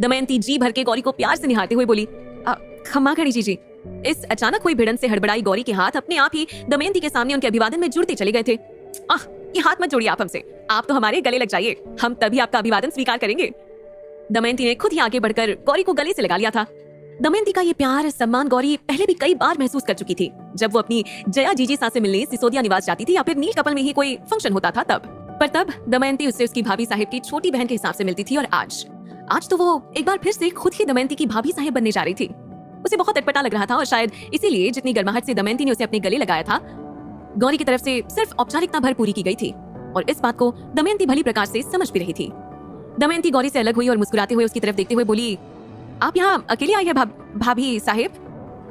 दमयंती जी भर के गौरी को प्यार से निहारते हुए बोली, क्षमा करी जी। इस अचानक हुई भिड़ंत से हड़बड़ाई गौरी के हाथ अपने आप ही दमयंती के सामने उनके अभिवादन में जुड़ते चले गए थे। ये हाथ मत जोड़िए आप हमसे, आप तो हमारे गले लग जाइए, हम तभी आपका अभिवादन स्वीकार करेंगे। दमयंती ने खुद ही आगे बढ़कर गौरी को गले से लगा लिया था। दमयंती का ये प्यार सम्मान गौरी पहले भी कई बार महसूस कर चुकी थी, जब वो अपनी जया जीजी सा से मिलने सिसोदिया निवास जाती थी या फिर नील कपल में ही कोई फंक्शन होता था तब दमयंती उससे उसकी भाभी साहिब की छोटी बहन के हिसाब से मिलती थी। और आज तो वो एक बार फिर से खुद ही दमयंती की भाभी साहिब बनने जा रही थी। उसे बहुत अटपटा लग रहा था और शायद इसीलिए जितनी गर्माहट से दमयंती ने उसे अपने गले लगाया था, गौरी की तरफ से सिर्फ औपचारिकता भर पूरी की गई थी और इस बात को दमयंती भली प्रकार से समझ भी रही थी। दमयंती गौरी से अलग हुई और मुस्कुराते हुए उसकी तरफ देखते हुए बोली, आप यहाँ अकेली आई है भाभी साहिब?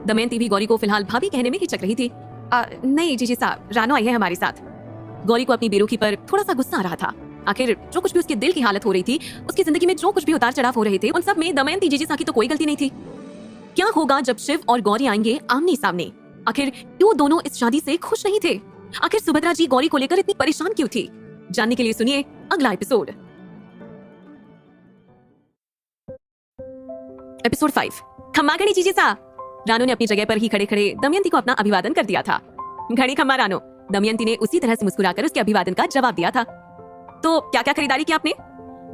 दमयंती भी गौरी को फिलहाल भाभी कहने में हिचक रही थी। नहीं जीजी साहब, रानो आई है हमारे साथ। गौरी को अपनी बेरुखी पर थोड़ा सा गुस्सा आ रहा था। आखिर जो कुछ भी उसके दिल की हालत हो रही थी, उसकी जिंदगी में जो कुछ भी उतार चढ़ाव हो रहे थे, उन सब में दमयंती जीजी सा की तो कोई गलती नहीं थी। क्या होगा जब शिव और गौरी आएंगे आमने सामने? आखिर क्यों दोनों इस शादी से खुश नहीं थे? आखिर सुभद्रा जी गौरी को लेकर इतनी परेशान क्यों थी? जानने के लिए सुनिए अगला एपिसोड। एपिसोड 5। खम्मा घड़ी जीजी सा। रानो ने अपनी जगह पर ही खड़े खड़े दमयंती को अपना अभिवादन कर दिया था। घड़ी खम्मा रानो। दमयंती ने उसी तरह से मुस्कुराकर उसके अभिवादन का जवाब दिया था। तो क्या क्या खरीदारी की आपने?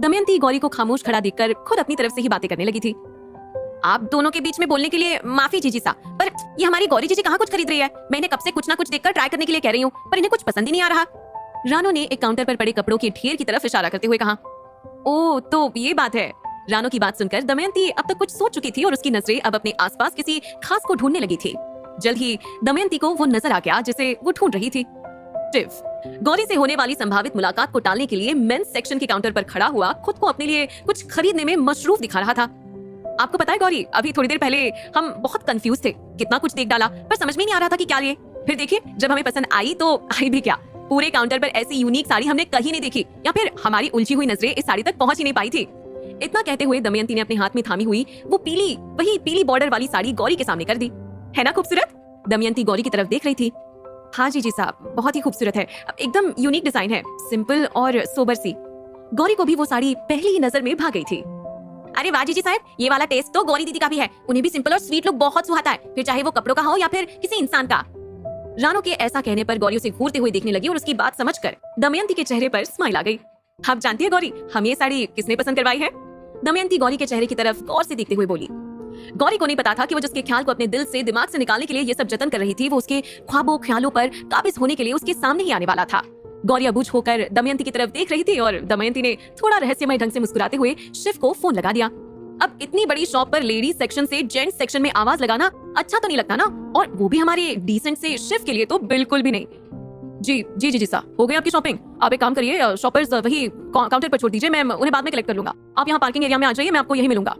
दमयंती गौरी को खामोश खड़ा देखकर खुद अपनी तरफ से ही बातें करने लगी थी। आप दोनों के बीच में बोलने के लिए माफी जीजी सा, पर ये हमारी गौरी जीजी कहाँ कुछ खरीद रही है? मैं इन्हें कब से कुछ ना कुछ देखकर ट्राई करने के लिए कह रही हूँ, पर इन्हें कुछ पसंद ही नहीं आ रहा। रानो ने एक काउंटर पर पड़े कपड़ों के ढेर की तरफ इशारा करते हुए कहा। ओह, तो ये बात है। रानो की बात सुनकर दमयंती अब तक कुछ सोच चुकी थी और उसकी नजरें अब अपने आसपास किसी खास को ढूंढने लगी थी। जल्द ही दमयंती को वो नजर आ गया जिसे वो ढूंढ रही थी। शिव गौरी से होने वाली संभावित मुलाकात को टालने के लिए मेंस सेक्शन के काउंटर पर खड़ा हुआ खुद को अपने लिए कुछ खरीदने में मशरूफ दिखा रहा था। आपको पता है गौरी, अभी थोड़ी देर पहले हम बहुत कंफ्यूज थे, कितना कुछ देख डाला पर समझ में नहीं आ रहा था कि क्या लिए। फिर देखिए जब हमें पसंद आई तो आई भी क्या, पूरे काउंटर पर ऐसी यूनिक साड़ी हमने कहीं नहीं देखी, या फिर हमारी उलझी हुई नजरें इस साड़ी तक पहुंच ही नहीं पाई थी। इतना कहते हुए दमयंती ने अपने हाथ में थामी हुई वो वही पीली बॉर्डर वाली साड़ी गौरी के सामने कर दी। है ना खूबसूरत? दमयंती गौरी की तरफ देख रही थी। हाँ जी साहब, बहुत ही खूबसूरत है, एकदम यूनिक डिजाइन है, सिंपल और सोबर सी। गौरी को भी वो साड़ी पहली ही नजर में भाग गई थी। अरे वाह जीजी साहब, ये वाला टेस्ट तो गौरी दीदी का भी है, उन्हें भी सिंपल और स्वीट लुक बहुत सुहाता है, फिर चाहे वो कपड़ों का हो या फिर किसी इंसान का। रानो के ऐसा कहने पर गौरी उसे घूरते हुए देखने लगी और उसकी बात समझकर दमयंती के चेहरे पर स्माइल आ गई। आप जानती है गौरी, हम ये साड़ी किसने पसंद करवाई है? दमयंती गौरी के चेहरे की तरफ गौर से देखते हुए बोली। गौरी को नहीं पता था कि वो जिसके ख्याल को अपने दिल से दिमाग से निकालने के लिए ये सब जतन कर रही थी, वो उसके ख्वाबों ख्यालों पर काबिज होने के लिए उसके सामने ही आने वाला था। गौरी अबूझ होकर दमयंती की तरफ देख रही थी और दमयंती ने थोड़ा रहस्यमय ढंग से मुस्कुराते हुए शिव को फोन लगा दिया। अब इतनी बड़ी शॉप पर लेडीज सेक्शन से जेंट्स सेक्शन में आवाज लगाना अच्छा तो नहीं लगता ना, और वो भी हमारे डिसेंट से शिव के लिए तो बिल्कुल भी नहीं। जी साहब, हो गई आपकी शॉपिंग? आप एक काम करिए, शॉपर्स वही काउंटर पर छोड़ दीजिए, मैं उन्हें बाद में कलेक्ट कर लूंगा। आप यहाँ पार्किंग एरिया में आ जाइए, मैं आपको यही मिलूंगा।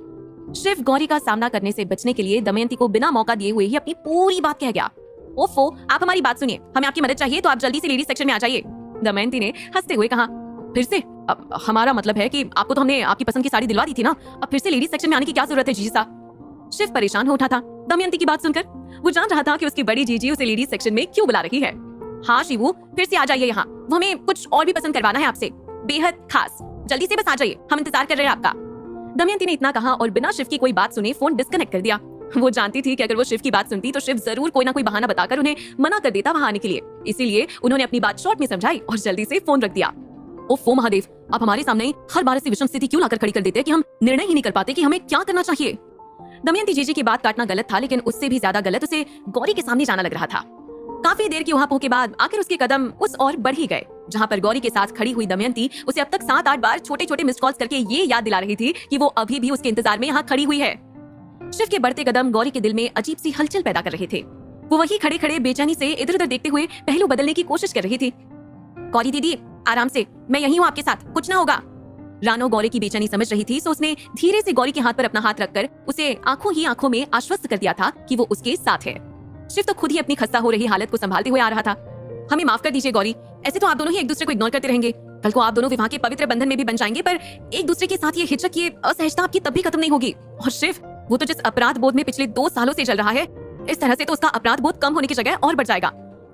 शिव गौरी का सामना करने से बचने के लिए दमयंती को बिना मौका दिए हुए ही अपनी पूरी बात कह गया। ओफो, आप हमारी बात सुनिए, हमें आपकी मदद चाहिए तो आप जल्दी से लेडीज सेक्शन में आ जाइए। दमयंती ने हंसते हुए कहा। फिर से? हमारा मतलब है कि आपको तो हमने आपकी पसंद की साड़ी दिलवा दी थी ना, अब फिर से लेडीज सेक्शन में आने की क्या जरूरत है जीजी साहब? शिव परेशान हो उठा था दमयंती की बात सुनकर। वो जान रहा था कि उसकी बड़ी जीजी उसे लेडीज सेक्शन में क्यों बुला रही है। हाँ शिवू, फिर से आ जाइए यहाँ, वो हमें कुछ और भी पसंद करवाना है आपसे, बेहद खास। जल्दी से बस आ जाइए, हम इंतजार कर रहे हैं आपका। दमयंती ने इतना कहा और बिना शिव की कोई बात सुने फोन डिस्कनेक्ट कर दिया। वो जानती थी कि अगर वो शिव की बात सुनती तो शिव जरूर कोई ना कोई बहाना बताकर उन्हें मना कर देता वहां आने के लिए, इसीलिए उन्होंने अपनी बात शॉर्ट में समझाई और जल्दी से फोन रख दिया। ओफो महादेव, आप हमारे सामने हर बार ऐसी विषम स्थिति क्यों लाकर खड़ी कर देते हैं कि हम निर्णय ही नहीं कर पाते कि हमें क्या करना चाहिए। दमयंती जीजी की बात काटना गलत था, लेकिन उससे भी ज्यादा गलत उसे गौरी के सामने जाना लग रहा था। काफी देर की उहापोह के बाद आखिर उसके कदम उस ओर बढ़ ही गए जहां पर गौरी के साथ खड़ी हुई दमयंती उसे अब तक 7-8 बार छोटे छोटे मिस्ड कॉल्स करके ये याद दिला रही थी कि वो अभी भी उसके इंतजार में यहाँ खड़ी हुई है। शिव के बढ़ते कदम गौरी के दिल में अजीब सी हलचल पैदा कर रहे थे। वो वही खड़े खड़े बेचैनी से इधर उधर देखते हुए पहलू बदलने की कोशिश कर रही थी। गौरी दीदी आराम से, मैं यही हूँ आपके साथ, कुछ ना होगा। रानो गौरी की बेचैनी समझ रही थी, सो उसने धीरे से गौरी के हाथ पर अपना हाथ रखकर उसे आंखों ही आंखों में आश्वस्त कर दिया था कि वो उसके साथ है। शिव तो खुद ही अपनी खस्ता हो रही हालत को संभालते हुए आ रहा था। हमें माफ कर दीजिए गौरी, ऐसे तो आप दोनों ही एक दूसरे को इग्नोर करते रहेंगे। कल को आप दोनों विवाह के पवित्र बंधन में भी बन जाएंगे, पर एक दूसरे के साथ ये हिचक, ये असहजता आपकी तब भी खत्म नहीं होगी। और शिव, वो तो जिस अपराध बोध में पिछले 2 सालों से चल रहा है, इस तरह से तो उसका अपराध बोध कम होने की जगह और बढ़ जाएगा।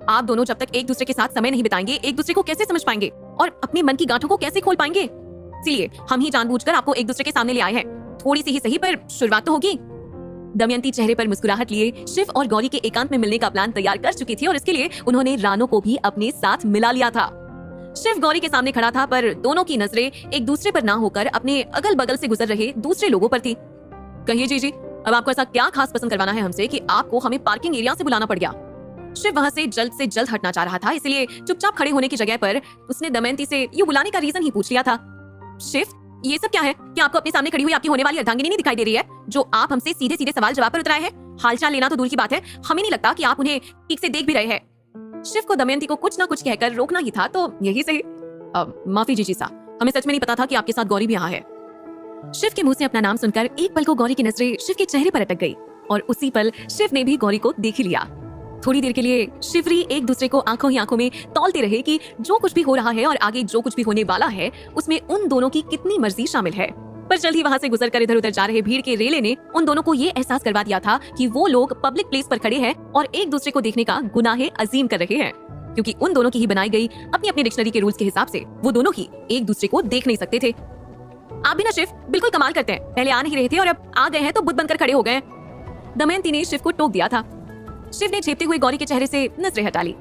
आप दोनों जब तक एक दूसरे के साथ समय नहीं बिताएंगे, एक दूसरे को कैसे समझ पाएंगे और अपने मन की गांठों को कैसे खोल पाएंगे? इसीलिए हम ही जानबूझकर आपको एक दूसरे के सामने ले आए हैं। थोड़ी सी ही सही, पर शुरुआत तो होगी। दमयंती चेहरे पर मुस्कुराहट लिए शिव और गौरी के एकांत में मिलने का प्लान तैयार कर चुकी थी और इसके लिए उन्होंने रानो को भी अपने साथ मिला लिया था। शिव गौरी के सामने खड़ा था, पर दोनों की नजरें एक दूसरे पर ना होकर अपने अगल बगल से गुजर रहे दूसरे लोगों पर थी। कहिए जीजी, अब आपको ऐसा क्या खास पसंद करवाना है हमसे कि आपको हमें पार्किंग एरिया से बुलाना पड़ गया? शिव वहां से जल्द हटना चाह रहा था, इसलिए चुपचाप खड़े होने की जगह पर उसने दमयंती से ये बुलाने का रीजन ही पूछ लिया था। शिव, ये सब क्या है? क्या आपको अपने सामने खड़ी हुई आपकी होने वाली अर्धांगिनी नहीं दिखाई दे रही है, जो आप हमसे सीधे सीधे सवाल जवाब पर उतराए हैं? हालचाल लेना तो दूर की बात है, हमें नहीं लगता कि आप उन्हें ठीक से देख भी रहे हैं। शिव को दमयंती को कुछ ना कुछ कहकर रोकना ही था, तो यही सही। माफी जीजी सा, हमें सच में नहीं पता था कि आपके साथ गौरी भी यहाँ है। शिव के मुंह से अपना नाम सुनकर एक पल को गौरी की नजरें शिव के चेहरे पर अटक गई और उसी पल शिव ने भी गौरी को देख ही लिया। थोड़ी देर के लिए शिवरी एक दूसरे को आंखों ही आंखों में तौलते रहे कि जो कुछ भी हो रहा है और आगे जो कुछ भी होने वाला है, उसमें उन दोनों की कितनी मर्जी शामिल है। पर जल्द ही वहाँ से गुजर कर इधर उधर जा रहे भीड़ के रेले ने उन दोनों को ये एहसास करवा दिया था कि वो लोग पब्लिक प्लेस पर खड़े हैं और एक दूसरे को देखने का गुनाहे अजीम कर रहे हैं, क्योंकि उन दोनों की ही बनाई गई अपनी अपनी डिक्शनरी के रूल्स के हिसाब से वो दोनों ही एक दूसरे को देख नहीं सकते थे। आप भी ना शिव बिल्कुल कमाल करते हैं, पहले आ नहीं रहे थे और अब आ गए हैं तो बुत बनकर खड़े हो गए। दमयंती ने शिव को टोक दिया था। शिव ने झेपते हुए गौरी के चेहरे से नजरें हटा ली।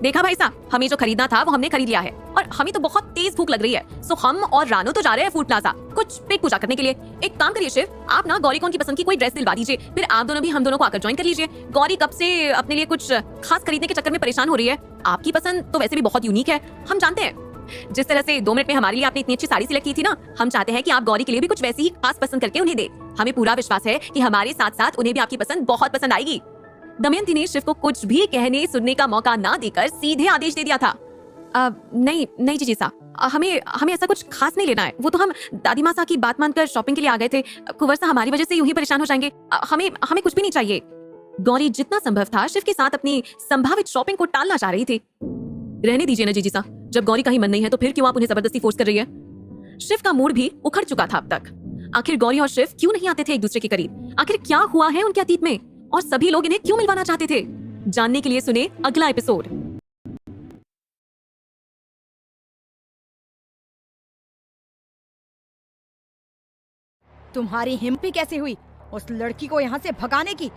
देखा भाई साहब, हमें जो खरीदना था वो हमने खरीद लिया है और हमें तो बहुत तेज भूख लग रही है, सो हम और रानो तो जा रहे हैं फूड प्लाजा कुछ पेट पूजा करने के लिए। एक काम करिए शिव, आप ना गौरी को उनकी पसंद की कोई ड्रेस दिलवा दीजिए, फिर आप दोनों भी हम दोनों को आकर ज्वाइन कर लीजिए। गौरी कब से अपने लिए कुछ खास खरीदने के चक्कर में परेशान हो रही है। आपकी पसंद तो वैसे भी बहुत यूनिक है, हम जानते हैं। जिस तरह से 2 मिनट में हमारे लिए आपने इतनी अच्छी साड़ी सिलेक्ट की थी ना, हम चाहते हैं कि आप गौरी के लिए भी कुछ वैसी ही खास पसंद करके उन्हें दे। हमें पूरा विश्वास है कि हमारे साथ साथ उन्हें भी आपकी पसंद बहुत पसंद आएगी। दमयंती ने शिव को कुछ भी कहने सुनने का मौका ना देकर सीधे आदेश दे दिया था। नहीं जीजी साहब, हमें ऐसा कुछ खास नहीं लेना है। वो तो हम दादी माँ की बात मानकर शॉपिंग के लिए आ गए थे, कुंवर सा हमारी वजह से यूं ही परेशान हो जाएंगे। हमें कुछ भी नहीं चाहिए। गौरी जितना संभव था शिव के साथ अपनी संभावित शॉपिंग को टालना चाह रही थी। रहने दीजिए ना जीजी साहब, जब गौरी का ही मन नहीं है तो फिर क्यों आप उन्हें जबरदस्ती फोर्स कर रही है? शिव का मूड भी उखड़ चुका था अब तक। आखिर गौरी और शिव क्यों नहीं आते थे एक दूसरे के करीब? आखिर क्या हुआ है उनके अतीत में और सभी लोग इन्हें क्यों मिलवाना चाहते थे? जानने के लिए सुने अगला एपिसोड। तुम्हारी हिम्मत कैसे हुई उस लड़की को यहाँ से भगाने की?